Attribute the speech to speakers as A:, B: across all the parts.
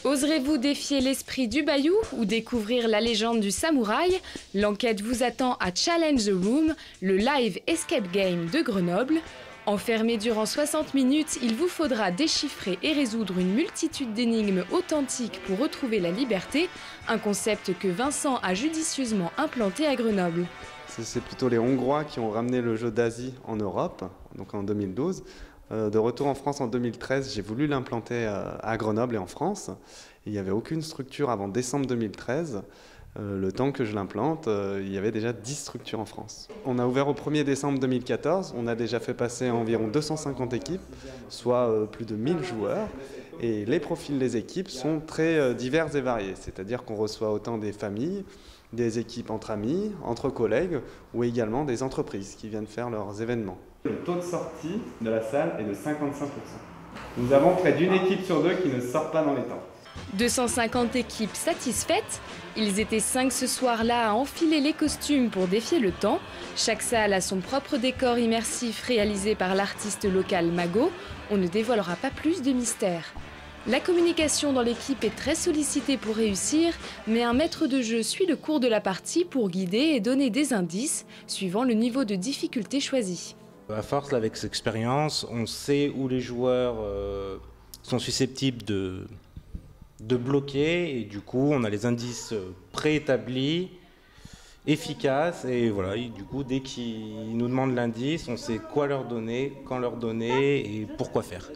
A: Oserez-vous défier l'esprit du bayou ou découvrir la légende du samouraï? L'enquête vous attend à Challenge the Room, le live escape game de Grenoble. Enfermé durant 60 minutes, il vous faudra déchiffrer et résoudre une multitude d'énigmes authentiques pour retrouver la liberté, un concept que Vincent a judicieusement implanté à Grenoble.
B: C'est plutôt les Hongrois qui ont ramené le jeu d'Asie en Europe, donc en 2012. De retour en France en 2013, j'ai voulu l'implanter à Grenoble et en France. Il n'y avait aucune structure avant décembre 2013. Le temps que je l'implante, il y avait déjà 10 structures en France. On a ouvert au 1er décembre 2014. On a déjà fait passer environ 250 équipes, soit plus de 1000 joueurs. Et les profils des équipes sont très divers et variés. C'est-à-dire qu'on reçoit autant des familles, des équipes entre amis, entre collègues, ou également des entreprises qui viennent faire leurs événements. Le taux de sortie de la salle est de 55%. Nous avons près d'une équipe sur deux qui ne sort pas dans les temps.
A: 250 équipes satisfaites. Ils étaient 5 ce soir-là à enfiler les costumes pour défier le temps. Chaque salle a son propre décor immersif réalisé par l'artiste local Mago. On ne dévoilera pas plus de mystère. La communication dans l'équipe est très sollicitée pour réussir, mais un maître de jeu suit le cours de la partie pour guider et donner des indices, suivant le niveau de difficulté choisi.
C: À force, avec cette expérience, on sait où les joueurs sont susceptibles de bloquer, et du coup, on a les indices préétablis, efficaces, et voilà, et du coup, dès qu'ils nous demandent l'indice, on sait quoi leur donner, quand leur donner, et pourquoi faire.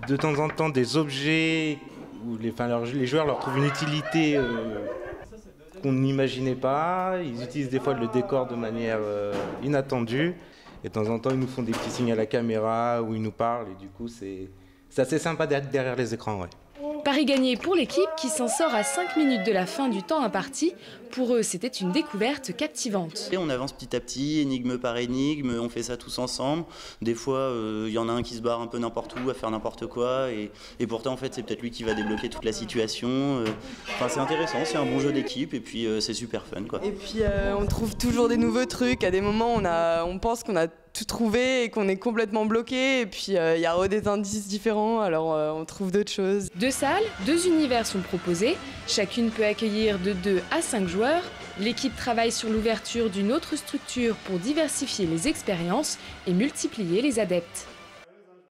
C: De temps en temps, des objets où les joueurs leur trouvent une utilité qu'on n'imaginait pas. Ils utilisent des fois le décor de manière inattendue. Et de temps en temps, ils nous font des petits signes à la caméra où ils nous parlent. Et du coup, c'est assez sympa d'être derrière les écrans. Ouais.
A: Pari gagné pour l'équipe qui s'en sort à 5 minutes de la fin du temps imparti. Pour eux, c'était une découverte captivante.
D: Et on avance petit à petit, énigme par énigme, on fait ça tous ensemble. Des fois, il y en a un qui se barre un peu n'importe où, à faire n'importe quoi. Et pourtant, en fait, c'est peut-être lui qui va débloquer toute la situation. Enfin, c'est intéressant, c'est un bon jeu d'équipe et puis c'est super fun, quoi.
E: Et puis, on trouve toujours des nouveaux trucs. À des moments, on pense qu'on a tout trouvé et qu'on est complètement bloqué. Et puis, il y a des indices différents, alors on trouve d'autres choses.
A: 2 salles, 2 univers sont proposés. Chacune peut accueillir de 2 à 5 joueurs. L'équipe travaille sur l'ouverture d'une autre structure pour diversifier les expériences et multiplier les adeptes.